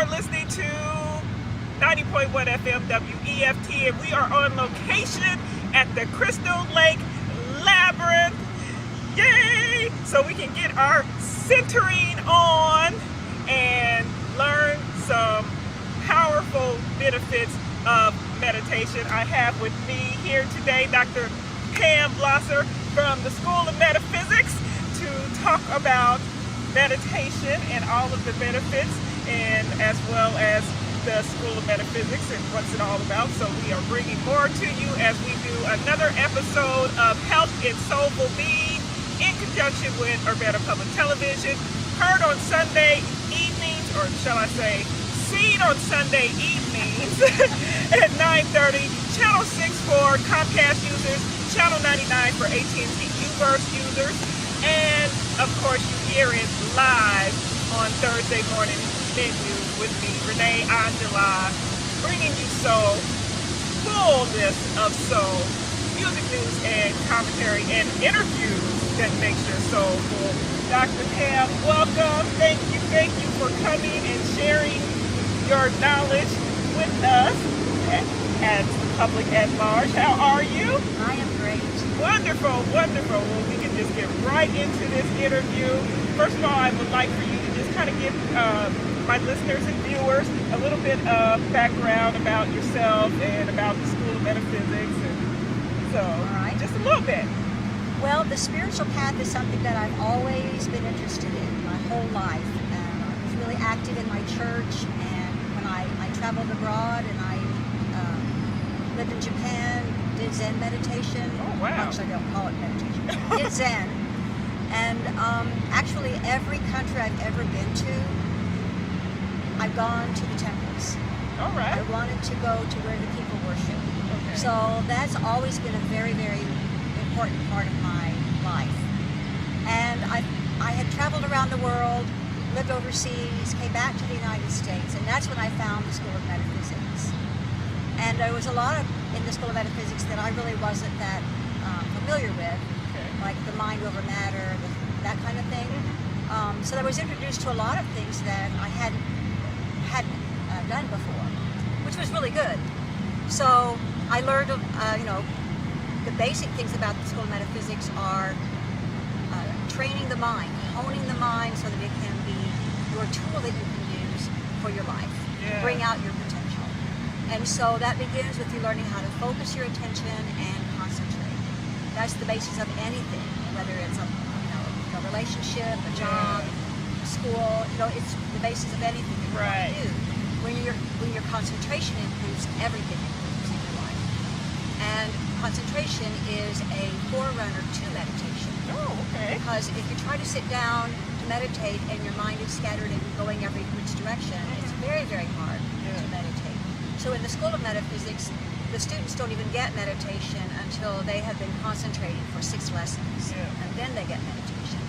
are listening to 90.1 FM WEFT, and we are on location at the Crystal Lake Labyrinth. Yay! So we can get our centering on and learn some powerful benefits of meditation. I have with me here today Dr. Pam Blosser from the School of Metaphysics to talk about meditation and all of the benefits, and as well as the School of Metaphysics and what's it all about. So we are bringing more to you as we do another episode of Health in Soulful Being in conjunction with Urbana Public Television, heard on Sunday evenings, or shall I say, seen on Sunday evenings at 9:30, Channel 6 for Comcast users, Channel 99 for AT&T Uverse users, and of course you hear it live on Thursday morning menu with me, Renee Angela, bringing you soul, fullness of soul, music news and commentary and interviews that makes your soul full. Dr. Pam, welcome. Thank you for coming and sharing your knowledge with us and the public at large. How are you? I am great. Wonderful. Well, we can just get right into this interview. First of all, I would like for you to just kind of give my listeners and viewers a little bit of background about yourself and about the School of Metaphysics. And so, all right. Just a little bit. Well, the spiritual path is something that I've always been interested in my whole life. I was really active in my church, and when I traveled abroad and I lived in Japan, did Zen meditation. Oh, wow. Actually, I don't call it meditation. Did Zen. And actually, every country I've ever been to, I've gone to the temples. All right. I wanted to go to where the people worship. Okay. So that's always been a very, very important part of my life. And I had traveled around the world, lived overseas, came back to the United States, and that's when I found the School of Metaphysics. And there was a lot in the School of Metaphysics that I really wasn't that familiar with, like the mind over matter, that kind of thing. So I was introduced to a lot of things that I hadn't done before, which was really good. So I learned, the basic things about the School of Metaphysics are training the mind, honing the mind so that it can be your tool that you can use for your life, bring out your potential. And so that begins with you learning how to focus your attention and concentrate. That's the basis of anything, whether it's a relationship, a job, school. It's the basis of anything that you want to do. When your concentration improves, everything improves in your life. And concentration is a forerunner to meditation. Oh, okay. Because if you try to sit down to meditate and your mind is scattered and going every which direction, it's very, very hard to meditate. So in the School of Metaphysics, the students don't even get meditation until they have been concentrating for 6 lessons, and then they get meditation.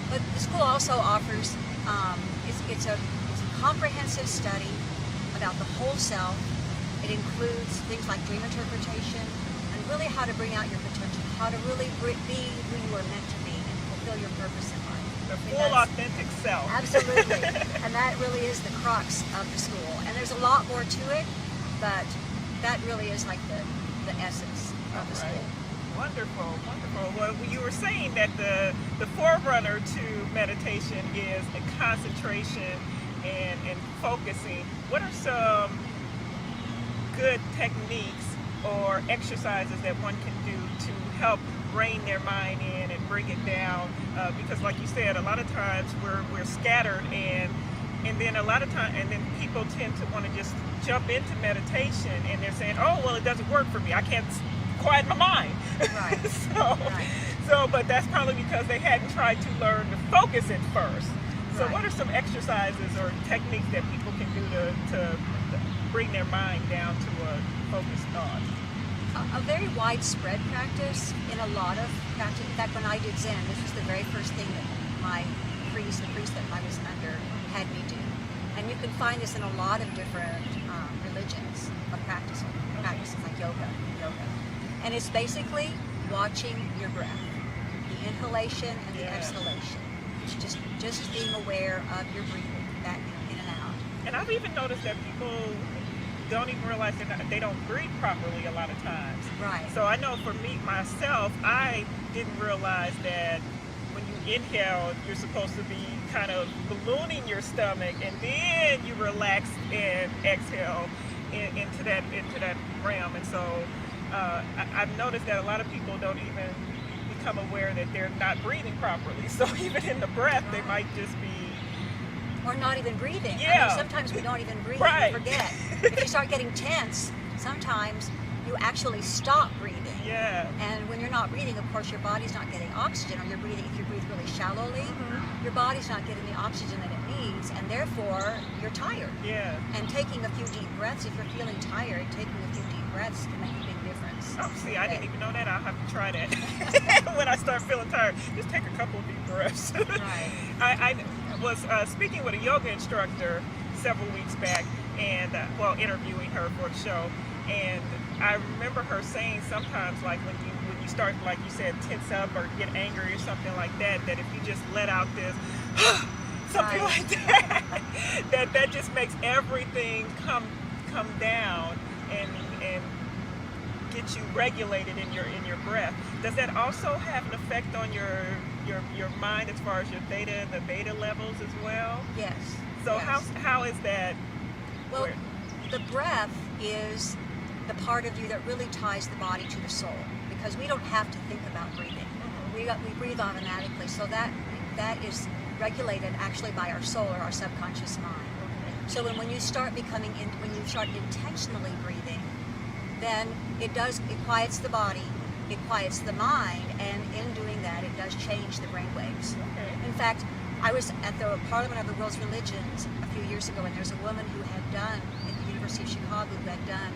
But the school also offers, it's a comprehensive study about the whole self. It includes things like dream interpretation and really how to bring out your potential, how to really be who you are meant to be and fulfill your purpose in life. The full authentic self. Absolutely. And that really is the crux of the school. And there's a lot more to it, but that really is like the essence of the school. Wonderful. Well, you were saying that the forerunner to meditation is a concentration and focusing. What are some good techniques or exercises that one can do to help rein their mind in and bring it down? Because like you said, a lot of times we're scattered, and then a lot of time, and then people tend to want to just jump into meditation, and they're saying, oh, well, it doesn't work for me. I can't quiet my mind. Right. But that's probably because they hadn't tried to learn to focus it first. So what are some exercises or techniques that people can do to bring their mind down to a focused thought? A very widespread practice in a lot of practice. In fact, when I did Zen, this was the very first thing that my priest, the priest that I was under, had me do. And you can find this in a lot of different religions of practices like yoga. And it's basically watching your breath, the inhalation and the exhalation. Just being aware of your breathing back in and out. And I I've even noticed that people don't even realize they don't breathe properly a lot of times. Right. So I know for me, myself, I didn't realize that when you inhale, you're supposed to be kind of ballooning your stomach, and then you relax and exhale into that realm. And so I've noticed that a lot of people don't even become aware that they're not breathing properly. So even in the breath, they might just be... Or not even breathing. Yeah. I mean, sometimes we don't even breathe. Right. We forget. If you start getting tense, sometimes you actually stop breathing. Yeah. And when you're not breathing, of course, your body's not getting oxygen, or if you breathe really shallowly, your body's not getting the oxygen that it needs, and therefore you're tired. Yeah. And taking a few deep breaths, if you're feeling tired, taking a few deep breaths can make a big difference. Oh, see, I didn't even know that. I'll have to try that. When I start feeling tired, just take a couple of deep breaths. Right. I was speaking with a yoga instructor several weeks back, and interviewing her for the show, and I remember her saying sometimes, like when you start, like you said, tense up or get angry or something like that, that if you just let out this something like that just makes everything come down and get you regulated in your breath. Does that also have an effect on your mind as far as your theta and the beta levels as well? Yes. So yes. how is that? Well, the breath is the part of you that really ties the body to the soul, because we don't have to think about breathing. We breathe automatically, so that is regulated actually by our soul, or our subconscious mind. So when you start intentionally breathing, then it quiets the body, it quiets the mind, and in doing that, it does change the brain waves. Okay. In fact, I was at the Parliament of the World's Religions a few years ago, and there's a woman who had done, at the University of Chicago, who had done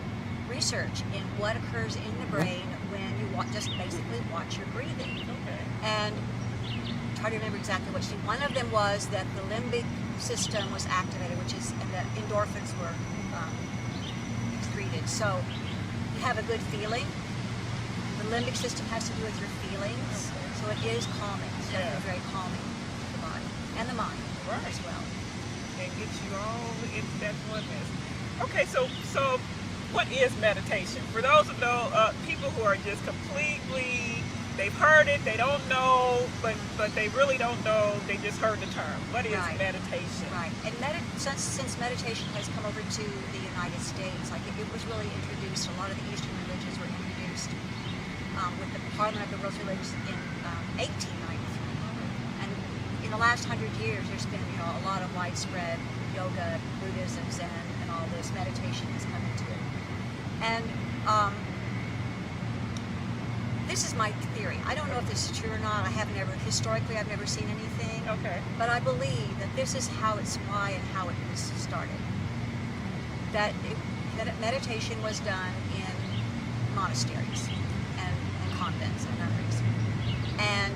research in what occurs in the brain when you just basically watch your breathing. Okay. And try to remember exactly what one of them was that the limbic system was activated, and the endorphins were excreted. So you have a good feeling. The limbic system has to do with your feelings, so it is calming. It's definitely very calming to the body and the mind as well. And get you all into that oneness. Okay, so what is meditation? For those of people who are just completely, they've heard it, they don't know, but they really don't know, they just heard the term. What is meditation? Right. And since meditation has come over to the United States, like it was really introduced, a lot of the Eastern religions were introduced with the Parliament of the World's Religions in 1893. And in the last 100 years, there's been a lot of widespread yoga, Buddhism, Zen, and all this meditation has come into it. And this is my theory. I don't know if this is true or not. Historically, I've never seen anything. Okay. But I believe that this is why and how it was started. That meditation was done in monasteries and convents and nunneries. And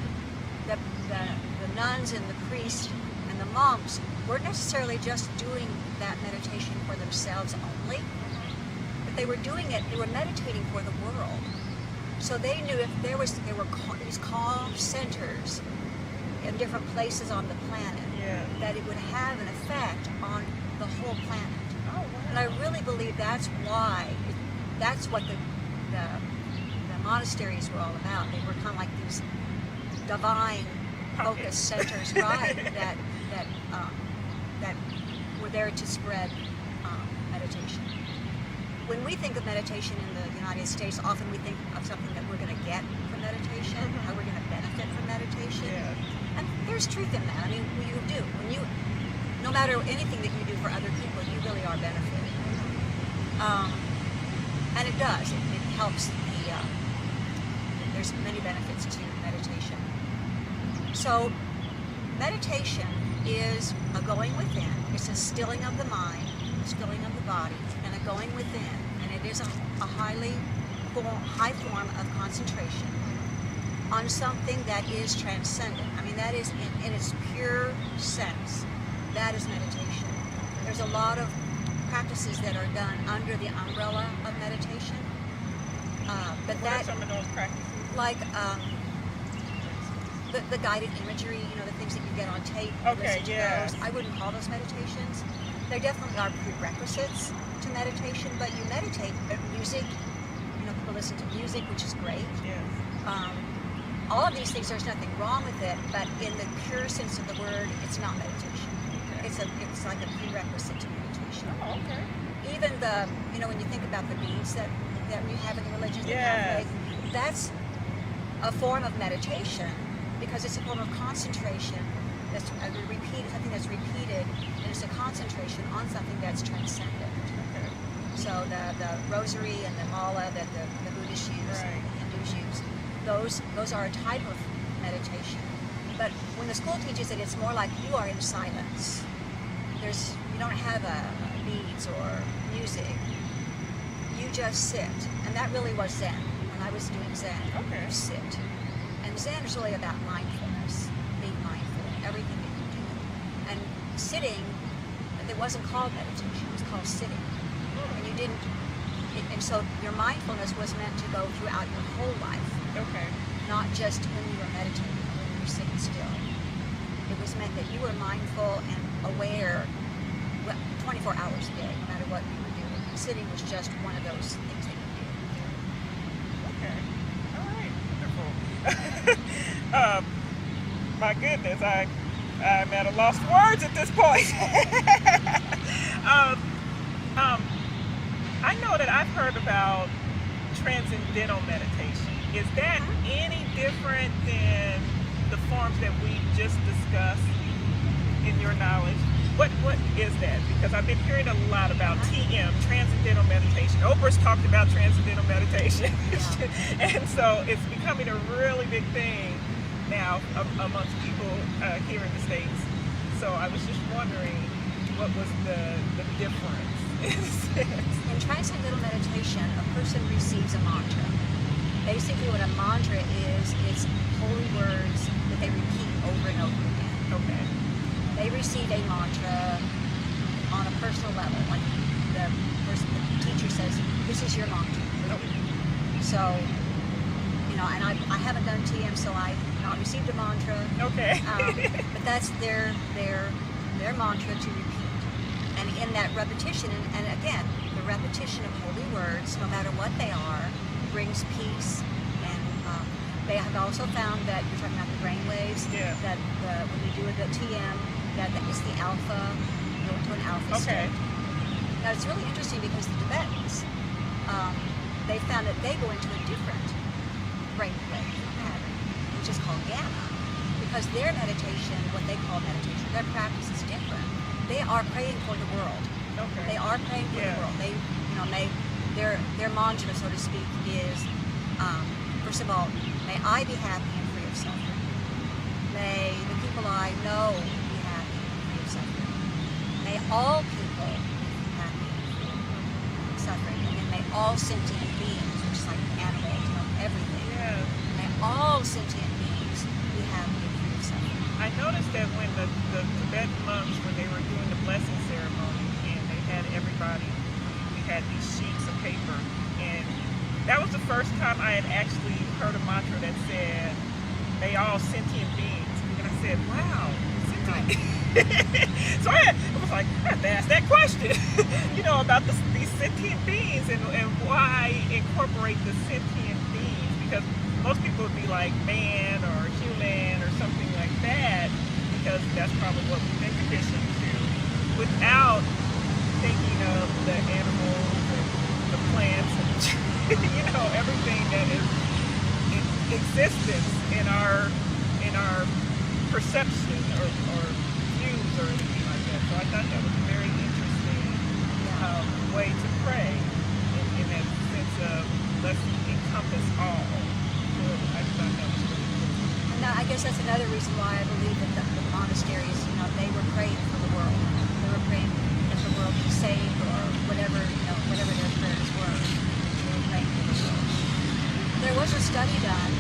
the nuns and the priests and the monks weren't necessarily just doing that meditation for themselves only, but they were meditating for the world. So they knew if there were these calm centers in different places on the planet, that it would have an effect on the whole planet. Oh, wow. And I really believe that's what the monasteries were all about. They were kind of like these divine focus centers, right? That were there to spread meditation. When we think of meditation in the United States, often we think of something that we're going to get from meditation, how we're going to benefit from meditation. Yeah. And there's truth in that. I mean, you do. No matter anything that you do for other people, you really are benefiting. And it does. It helps there's many benefits to meditation. So meditation is a going within. It's a stilling of the mind, a stilling of the body, and a going within. And it is a high form of concentration on something that is transcendent. I mean, that is in its pure sense. That is meditation. There's a lot of practices that are done under the umbrella of meditation. But what are some of those practices? Like the guided imagery, the things that you get on tape. Okay, listen to those. I wouldn't call those meditations. There definitely are prerequisites to meditation, but you meditate. Music, people listen to music, which is great. Yes. All of these things, there's nothing wrong with it, but in the pure sense of the word, it's not meditation. Okay. It's like a prerequisite to meditation. Oh, okay. Even the, when you think about the beads that we have in the religions, Yes. that's a form of meditation because it's a form of concentration. That's something that's repeated, and it's a concentration on something that's transcendent. Okay. So the rosary and the mala that the Buddhists use, Right. and the Hindus use, those are a type of meditation. But when the school teaches it, it's more like you are in silence. You don't have beads or music. You just sit, and that really was Zen. When I was doing Zen, Okay. you sit, and Zen is really about mindfulness, being mindful in everything that you do. And sitting, it wasn't called meditation; it was called sitting. And you didn't. And so your mindfulness was meant to go throughout your whole life, Okay. not just when you were meditating or when you were sitting still. It was meant that you were mindful and aware 24 hours a day, no matter what you were doing. Sitting was just one of those things that you did. Okay. All right. Wonderful. My goodness, I'm at a lost for words at this point. I know that I've heard about transcendental meditation. Is that any different than the forms that we just discussed in your knowledge? What is that? Because I've been hearing a lot about TM, transcendental meditation. Oprah's talked about transcendental meditation. And so it's becoming a really big thing now amongst people here in the States. So I was just wondering what was the difference in a sense. In transcendental meditation, a person receives a mantra. Basically what a mantra is, it's holy words that they repeat over and over again. Okay. They receive a mantra on a personal level. Like the teacher says, this is your mantra. So, and I haven't done TM, so I received a mantra. Okay. But that's their mantra to repeat. And in that repetition, and again, the repetition of holy words, no matter what they are, brings peace. And they have also found that, you're talking about the brain waves, Yeah. that when you do the TM, that is the alpha, you go into an alpha Okay. state. Now it's really interesting because the Tibetans, they found that they go into a different brain wave pattern, which is called gamma, because their meditation, what they call meditation, their practice is different. They are praying for the world. Okay. They are praying for Yeah. the world. Their mantra, so to speak, is first of all, may I be happy and free of suffering. May the people I know be happy and free of suffering. May all people be happy and free of suffering. And then may all sentient beings, which is like animals, everything. Yeah. May all sentient beings be happy and free of suffering. I noticed that when the Tibetan monks, when they were doing the blessing ceremony, and they had everybody, we had these sheets of paper, and that was the first time I had actually heard a mantra that said, "May all sentient beings." And I said, "Wow, sentient." So I was like, I have to ask that question, about these sentient beings and why incorporate the sentient beings, because most people would be like man or human or something like that, because that's probably what we've been conditioned to, without thinking of the animals and the plants and everything that is in existence in our perception or views or anything like that. So I thought that was a very interesting way to pray in that sense of let's encompass all. So I thought that was really cool. Now, I guess that's another reason why I believe that the monasteries, they were praying for the world. They were praying that the world be saved or whatever their prayers were. They were praying for the world. There was a study done.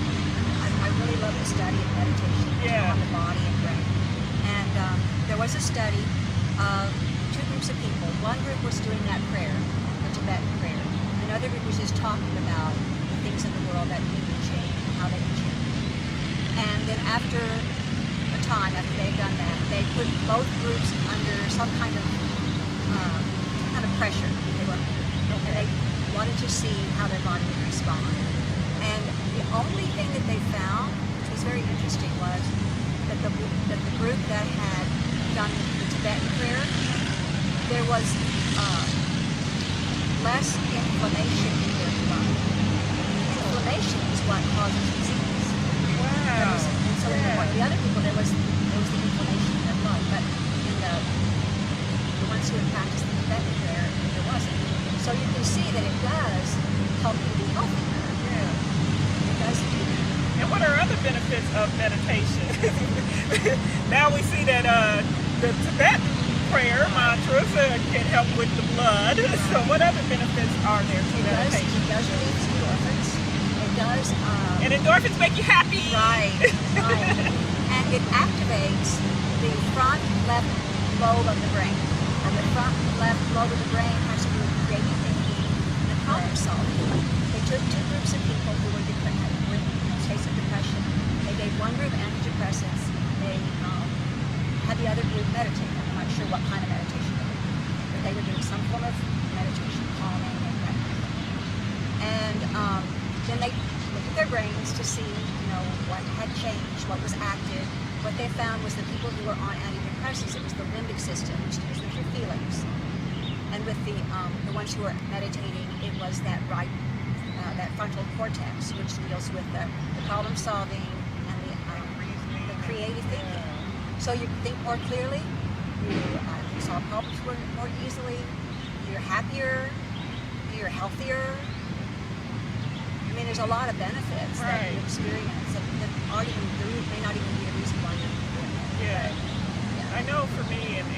I really love the study of meditation on the body and brain. And there was a study of two groups of people. One group was doing that prayer, the Tibetan prayer. Another group was just talking about the things in the world that need to change and how they can change. And then after a time, after they'd done that, they put both groups under some kind of kind of pressure they were under. And they wanted to see how their body would respond. And the only thing that they found, which was very interesting, was that the group that had done the Tibetan prayer, there was less inflammation in their body. Inflammation is what causes disease. Wow. And so the other people, there was the inflammation in their blood, but in the ones who had practiced the Tibetan prayer, there wasn't. So you can see that it does help you be healthier. Yeah. It does do that. And what are other benefits of meditation? Now we see that the Tibetan prayer mantras can help with the blood. So what other benefits are there to meditation? It does release endorphins. It does. And endorphins make you happy. Right. And it activates the front left lobe of the brain. And the front left lobe of the brain has to do with creative thinking and problem solving. They took two groups of people who were in states of depression. They gave one group antidepressants. They had the other group meditate. I'm not sure what kind of meditation they were doing, but they were doing some form of meditation, calming, and that kind of thing. And then they looked at their brains to see, what had changed, what was active. What they found was the people who were on antidepressants, it was the limbic system, which deals with your feelings. And with the ones who were meditating, it was that that frontal cortex, which deals with the problem solving and the creative thinking. So you think more clearly, you solve problems more easily, you're happier, you're healthier. I mean, there's a lot of benefits that you experience that may not even be a reason why you're doing it. Yeah. I know for me and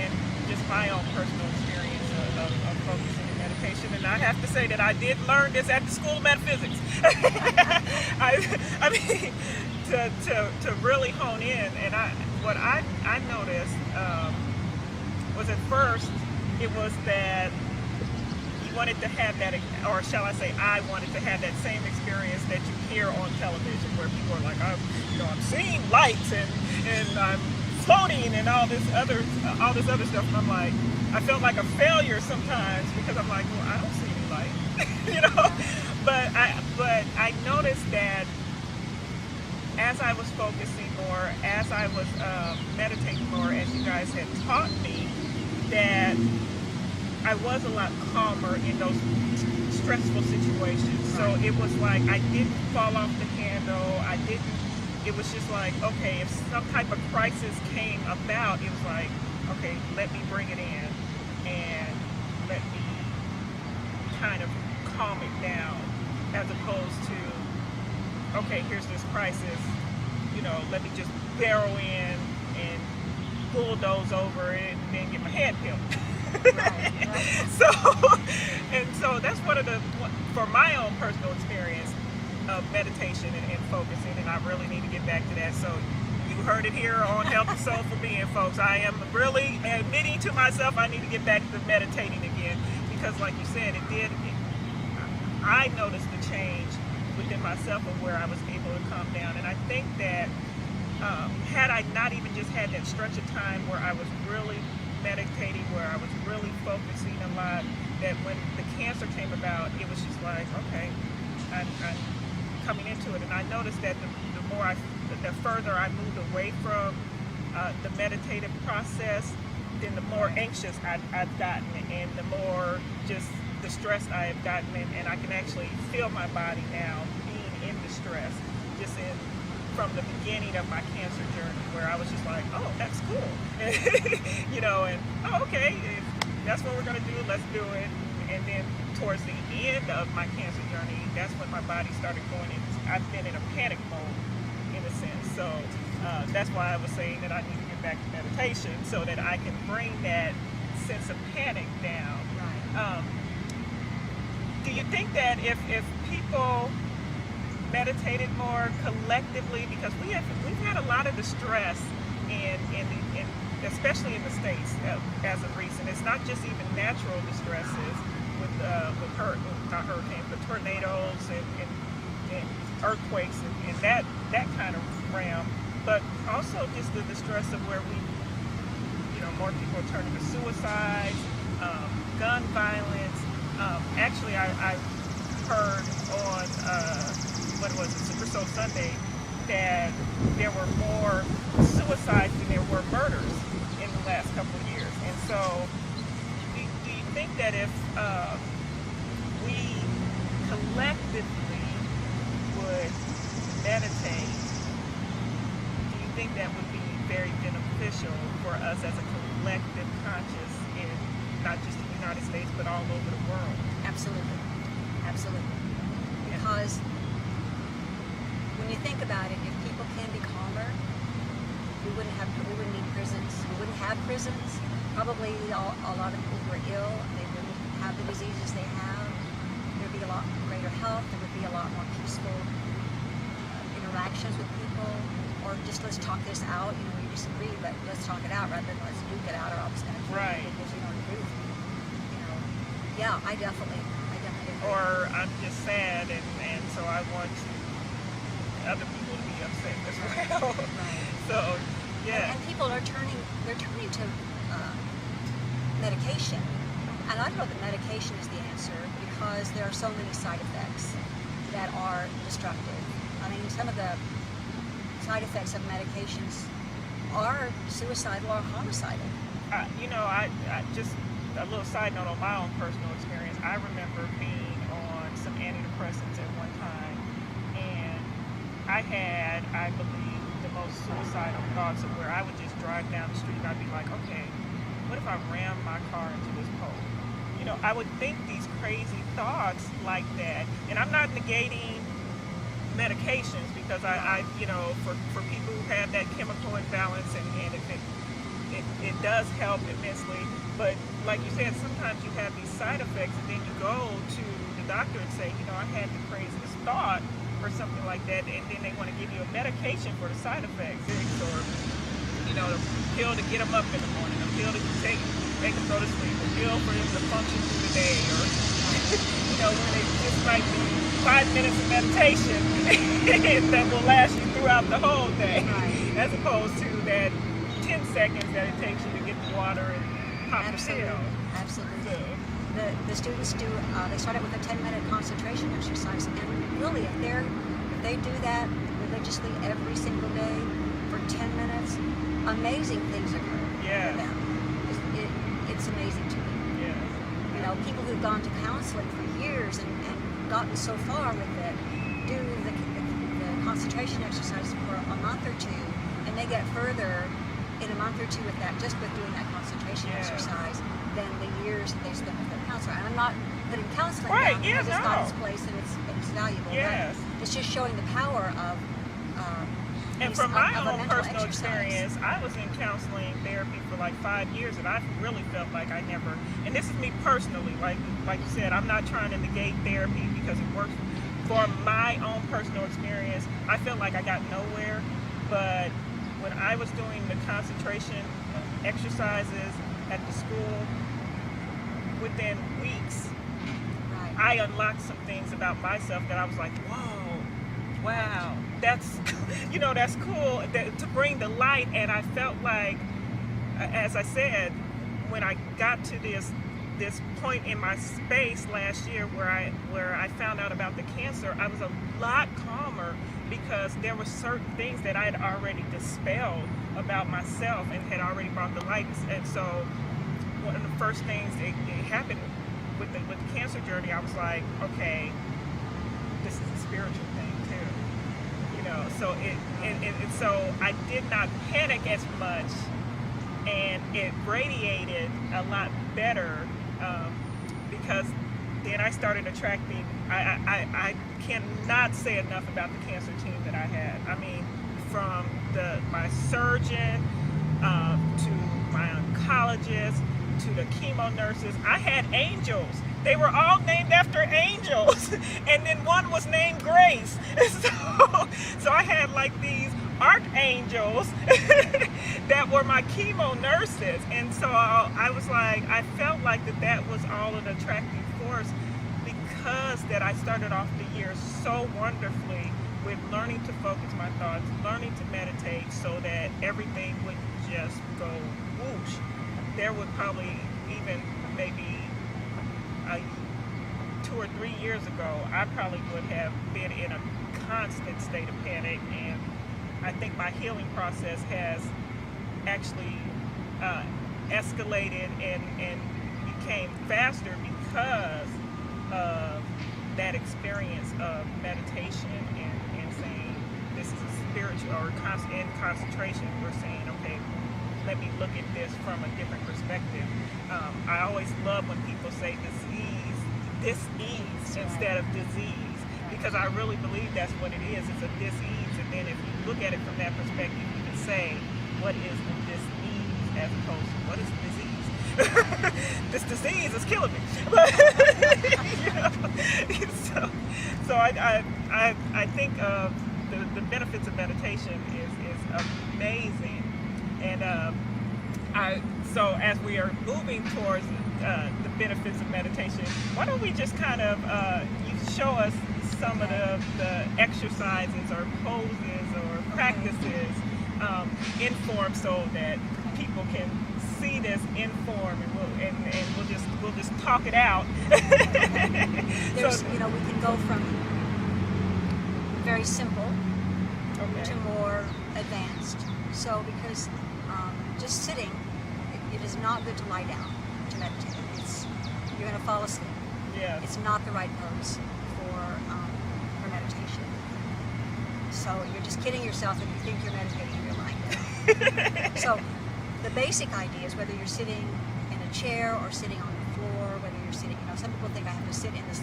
just my own personal experience of focusing in meditation, and I have to say that I did learn this at the School of Metaphysics. I mean, to really hone in, and what I noticed was at first it was that wanted to have that, or shall I say, I wanted to have that same experience that you hear on television, where people are like, I'm seeing lights and I'm floating and all this other stuff. And I'm like, I felt like a failure sometimes because I'm like, well, I don't see any light, But I noticed that as I was focusing more, as I was meditating more, as you guys had taught me, that I was a lot calmer in those stressful situations. So it was like I didn't fall off the handle. It was just like, okay, if some type of crisis came about, it was like, okay, let me bring it in and let me kind of calm it down, as opposed to, okay, here's this crisis, let me just barrel in and bulldoze over it and then get my head killed. Right. So that's for my own personal experience of meditation and focusing, and I really need to get back to that. So you heard it here on Health and Soul for Being, folks. I am really admitting to myself I need to get back to meditating again, because like you said, I noticed the change within myself of where I was able to calm down. And I think that had I not even just had that stretch of time where I was really meditating, where I was really focusing a lot, that when the cancer came about, it was just like, okay, I'm coming into it. And I noticed that the further I moved away from the meditative process, then the more anxious I've gotten, and the more just the stress I have gotten, and I can actually feel my body now being in distress, just from the beginning of my cancer journey, where I was just like, oh, that's cool. And okay, if that's what we're going to do, let's do it. And then towards the end of my cancer journey, that's when my body started going in. I've been in a panic mode, in a sense. So that's why I was saying that I need to get back to meditation, so that I can bring that sense of panic down. Right. Do you think that if people meditated more collectively, because we've had a lot of distress in especially in the States as of recent. It's not just even natural distresses with not hurricanes, but tornadoes and earthquakes and that kind of realm, but also just the distress of where more people are turning to suicide. actually, I heard on, what was it, Super Soul Sunday, that there were more suicides than there were murders in the last couple of years. And so, do you think that if we collectively would meditate, do you think that would be very beneficial for us as a collective conscious in not just the United States, but all over the world? Absolutely. Absolutely. Because when you think about it, if people can be calmer, we wouldn't need prisons. We wouldn't have prisons. Probably a lot of people who are ill, they wouldn't have the diseases they have. There'd be a lot greater health. There would be a lot more peaceful interactions with people. Or just let's talk this out. You know, we disagree, but let's talk it out rather than let's duke it out or I'm just going to kill you because you don't agree with me. You know, yeah, I definitely agree. Or I'm just sad and so I want other people to be upset as well. Right. So, yeah. And people are turning to medication. And I don't know that medication is the answer because there are so many side effects that are destructive. I mean, some of the side effects of medications are suicidal or homicidal. You know, I just a little side note on my own personal experience. I remember being on some antidepressants at one time, and I had, I believe, the most suicidal thoughts of where I would just drive down the street and I'd be like, okay, what if I ram my car into this pole? You know, I would think these crazy thoughts like that, and I'm not negating medications because I you know, for people who have that chemical imbalance and if it does help immensely, but like you said, sometimes you have these side effects and then you go to the doctor and say, you know, I had the craziest thought or something like that, and then they want to give you a medication for the side effects, or you know, a pill to get them up in the morning, a pill to make them go to sleep, a pill for them to function through the day, or you know, when it just might be 5 minutes of meditation that will last you throughout the whole day, right, as opposed to that 10 seconds that it takes you to get the water and pop the pill. Absolutely. So, the students do, they start out with a 10-minute concentration exercise, and really, if they do that religiously every single day for 10 minutes, amazing things occur for them. It's amazing to me. yeah. You know, people who've gone to counseling for years and gotten so far with it do the concentration exercises for a month or two, and they get further in a month or two with that, just with doing that concentration exercise, than the years that they spend with their counselor. And I'm not putting counseling down because it's got its place and it's valuable. Yes. But it's just showing the power of And from my of a own mental personal exercise. experience, I was in counseling therapy for like 5 years, and I really felt like I never, and this is me personally, like you said, I'm not trying to negate therapy because it works. For my own personal experience, I felt like I got nowhere, but when I was doing the concentration exercises at the school, within weeks, Right. I unlocked some things about myself that I was like, whoa, wow, that's, you know, that's cool to bring the light. And I felt like, as I said, when I got to this point in my space last year where I found out about the cancer, I was a lot calmer because there were certain things that I had already dispelled about myself and had already brought the light. And so one of the first things that happened with the cancer journey, I was like, okay, this is a spiritual thing too, you know. So so I did not panic as much, and it radiated a lot better because then I started attracting. I cannot say enough about the cancer team that I had. I mean, from my surgeon to my oncologist, to the chemo nurses. I had angels. They were all named after angels. And then one was named Grace. So I had like these archangels that were my chemo nurses. And so I was like, I felt like that was all an attractive force because that I started off the year so wonderfully with learning to focus my thoughts, learning to meditate so that everything wouldn't just go whoosh. There would probably even maybe 2 2 or 3 years ago, I probably would have been in a constant state of panic, and I think my healing process has actually escalated and became faster because of that experience of meditation and saying this is a spiritual, or in concentration, we're saying, okay, let me look at this from a different perspective. I always love when people say dis-ease instead of disease, because I really believe that's what it is. It's a dis-ease, and then if you look at it from that perspective, you can say, what is the dis-ease as opposed to what is the disease? This disease is killing me. So I think the benefits of meditation is amazing, and so as we are moving towards the benefits of meditation, why don't we just kind of you show us some of the exercises or poses or practices in form, so that people can see this in form, and we'll just talk it out. There's, So, we can go from very simple okay. to more advanced. So because just sitting, it is not good to lie down to meditate. You're going to fall asleep. Yeah. It's not the right pose for meditation. So you're just kidding yourself if you think you're meditating and you're lying down. So the basic idea is whether you're sitting in a chair or sitting on the floor, whether you're sitting, some people think I have to sit in this,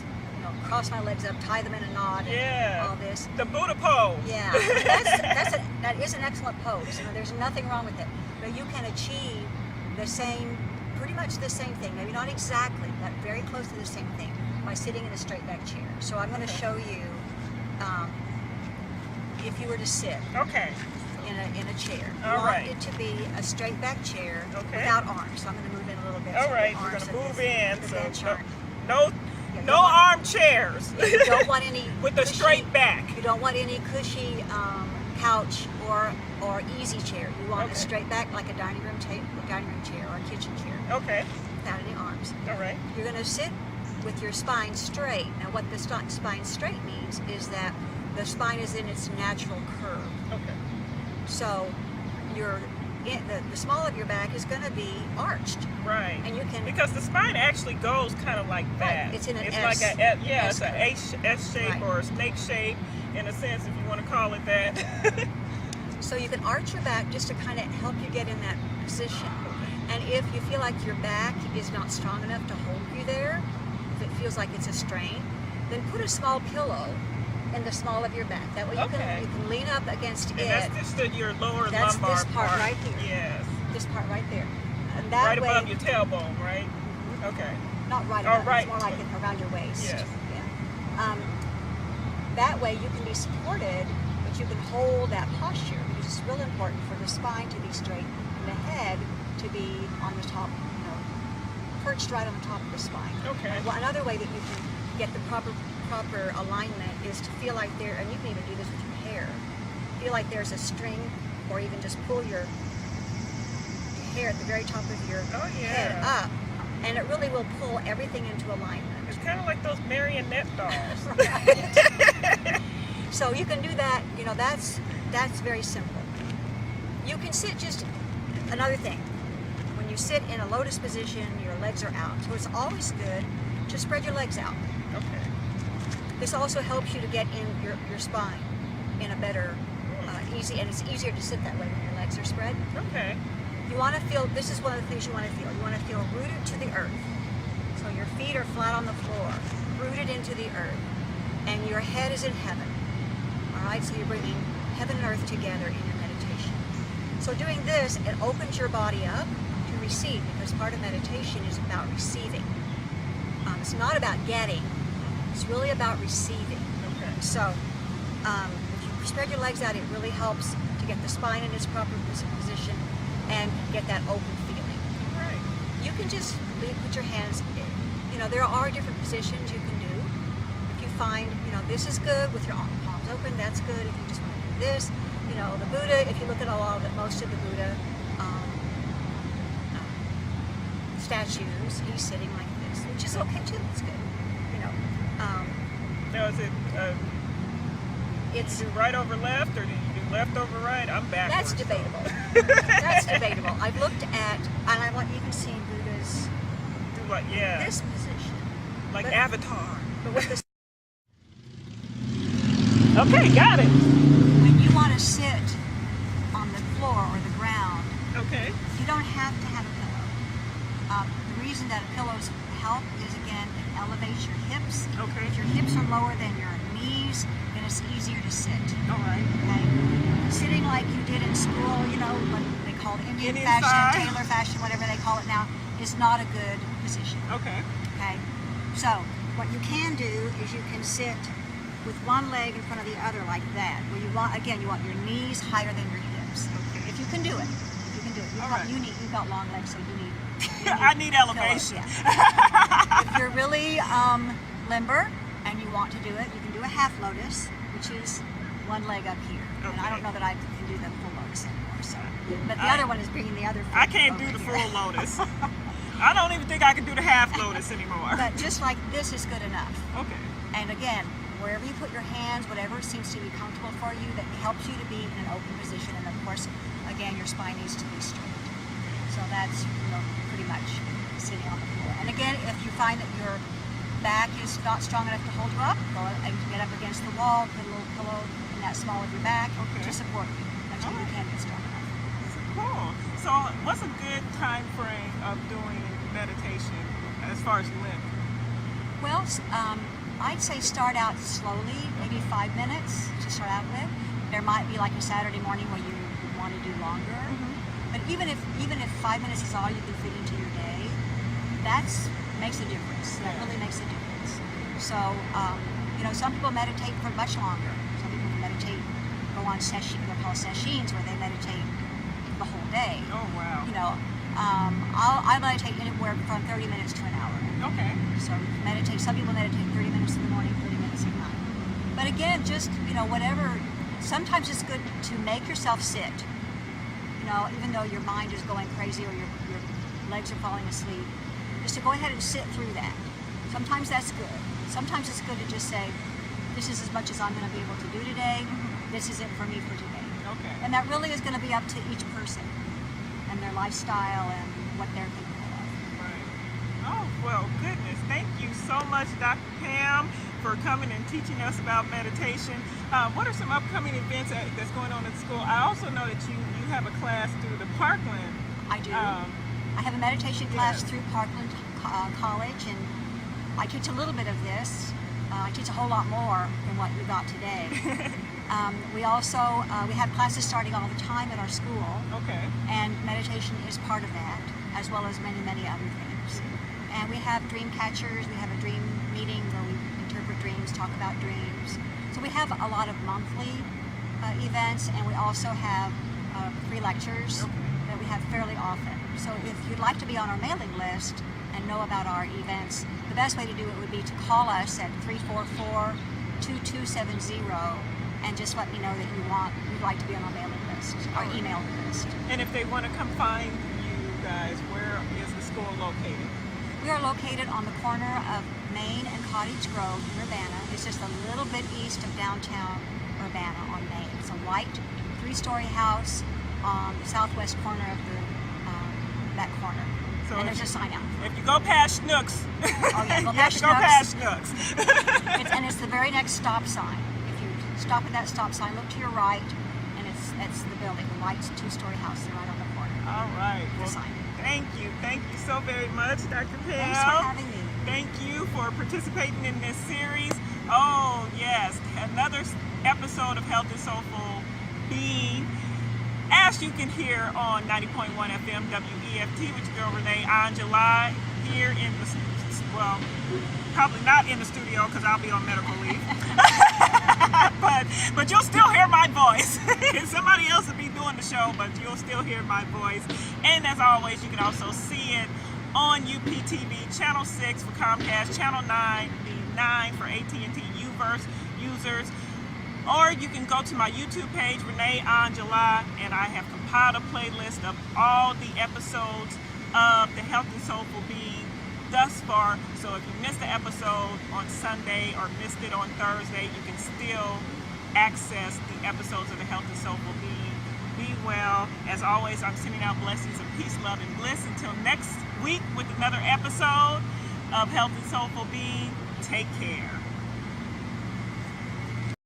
cross my legs up, tie them in a knot, and all this. The Buddha pose. Yeah, that is an excellent pose. There's nothing wrong with it. But you can achieve pretty much the same thing, maybe not exactly, but very close to the same thing, by sitting in a straight back chair. So I'm going to show you if you were to sit. Okay. In a chair. All You right. want it to be a straight back chair without arms. So I'm going to move in a little bit. All so right, the we're arms going to and move in. the So bench aren't. no armchairs. You don't want any with a cushy, straight back. You don't want any cushy couch or easy chair. You want a straight back, like a dining room chair or a kitchen chair. Okay. Without any arms. All right. You're going to sit with your spine straight. Now, what the spine straight means is that the spine is in its natural curve. Okay. So the small of your back is going to be arched. Right. And you can, because the spine actually goes kind of like that. Right. It's in an it's S. like it's an S shape, Right. or a snake shape, in a sense, if you want to call it that. So you can arch your back just to kind of help you get in that position. And if you feel like your back is not strong enough to hold you there, if it feels like it's a strain, then put a small pillow in the small of your back. That way you can lean up against and it. that's just your lower That's lumbar this part right here. Yes. This part right there. And that Right way, above your tailbone, right? Okay. not right Oh, above, right. it's more like around your waist. Yes. Yeah. That way you can be supported, but you can hold that posture, because it's real important for the spine to be straight and the head to be on the top, perched right on the top of the spine. Okay. Well, another way that you can get the proper alignment is to feel like and you can even do this with your hair, feel like there's a string, or even just pull your hair at the very top of your head up, and it really will pull everything into alignment. It's kind of like those marionette dolls. Right. So you can do that, that's very simple. You can sit another thing, when you sit in a lotus position, your legs are out. So it's always good to spread your legs out. Okay. This also helps you to get in your spine in a better, and it's easier to sit that way when your legs are spread. Okay. You want to feel, this is one of the things you want to feel. You want to feel rooted to the earth. So your feet are flat on the floor, rooted into the earth, and your head is in heaven. All right, so you're bringing heaven and earth together in your meditation. So doing this, it opens your body up to receive, because part of meditation is about receiving. It's not about getting. It's really about receiving. Okay. So if you spread your legs out, it really helps to get the spine in its proper position and get that open feeling. Right. You can just put your hands, there are different positions you can do. If you find, this is good with your palms open, that's good. If you just want to do this, the Buddha, if you look at most of the Buddha statues, he's sitting like this, which is okay too, it's good. Now, is it It's do right over left, or do you do left over right? I'm backwards. That's debatable. That's debatable. I've looked at, and I want even seen Buddha's Do what? Yeah. this position. Like but- Avatar. But with the, Okay, got it. when you want to sit on the floor or the ground, Okay. you don't have to have a pillow. The reason that pillows help is, again, it elevates your hips. Okay. If your hips are lower than your knees, then it's easier to sit. All right. Okay? Sitting like you did in school, you know, what they call Indian Indian fashion, style. Taylor fashion, whatever they call it now, is not a good position. Okay. Okay? So, what you can do is you can sit with one leg in front of the other like that. Where you want, again, you want your knees higher than your hips. Okay. If you can do it. If you can do it. All right. You've got long legs, so you need I need elevation. pillows, yeah. If you're really limber and you want to do it, you can do a half lotus, which is one leg up here. And I don't know that I can do the full lotus anymore. So, but the other one is bringing the other foot I can't do over the here. full lotus. I don't even think I can do the half lotus anymore. But just like this is good enough. Okay. And again, wherever you put your hands, whatever seems to be comfortable for you, that helps you to be in an open position. And of course, again, your spine needs to be straight. So that's, pretty much sitting on the floor. And again, if you find that your back is not strong enough to hold you up, go and get up against the wall, put a little pillow in that small of your back to support you until you can get strong enough. Cool. So, what's a good time frame of doing meditation as far as length? Well, I'd say start out slowly, maybe 5 minutes to start out with. There might be like a Saturday morning where you want to do longer. But even if 5 minutes is all you can fit into your day, that makes a difference. That really makes a difference. So, some people meditate for much longer. Some people meditate, go on sessions, they're called sessions, where they meditate the whole day. Oh, wow. I meditate anywhere from 30 minutes to an hour. Okay. So meditate. Some people meditate 30 minutes in the morning, 30 minutes at night. But again, just whatever. Sometimes it's good to make yourself sit. Even though your mind is going crazy or your legs are falling asleep, just to go ahead and sit through that. Sometimes that's good. Sometimes it's good to just say, this is as much as I'm going to be able to do today. This is it for me for today. Okay. And that really is going to be up to each person and their lifestyle and what they're capable of. Right. Oh, well, goodness. Thank you so much, Dr. Pam, for coming and teaching us about meditation. What are some upcoming events that's going on at school? I also know that you have a class through the Parkland. I do. I have a meditation class through Parkland College, and I teach a little bit of this. I teach a whole lot more than what you got today. We also we have classes starting all the time at our school. Okay. And meditation is part of that, as well as many, many other things. And we have dream catchers. We have a dream meeting where we interpret dreams, talk about dreams. So we have a lot of monthly events, and we also have free lectures that we have fairly often. So if you'd like to be on our mailing list and know about our events, the best way to do it would be to call us at 344-2270 and just let me know that you'd like to be on our mailing list, our email list. And if they want to come find you guys, where is the school located? We are located on the corner of Main and Cottage Grove in Urbana. It's just a little bit east of downtown Urbana on Main. It's a white 3-story house on the southwest corner of that corner. So and there's a sign out. If you go past Schnucks, go past Schnucks. It's the very next stop sign. If you stop at that stop sign, look to your right, and it's the building, the white 2-story house right on the corner. All right. The sign. Thank you so very much, Dr. Pam. Thanks for having me. Thank you for participating in this series. Oh yes, another episode of Health and Soulful being, as you can hear on 90.1 FM WEFT with your girl Renee Angela here in the, well, probably not in the studio because I'll be on medical leave. but you'll still hear my voice. Somebody else will be doing the show, but you'll still hear my voice. And as always, you can also see it on UPTV, Channel 6 for Comcast, Channel 9, the 9 for AT&T Uverse users. Or you can go to my YouTube page, Renee Angela, and I have compiled a playlist of all the episodes of the Health and Soulful Being thus far. So if you missed the episode on Sunday or missed it on Thursday, you can still access the episodes of the Health and Soulful Being. Be well. As always, I'm sending out blessings of peace, love, and bliss. Until next week with another episode of Health and Soulful Being, take care.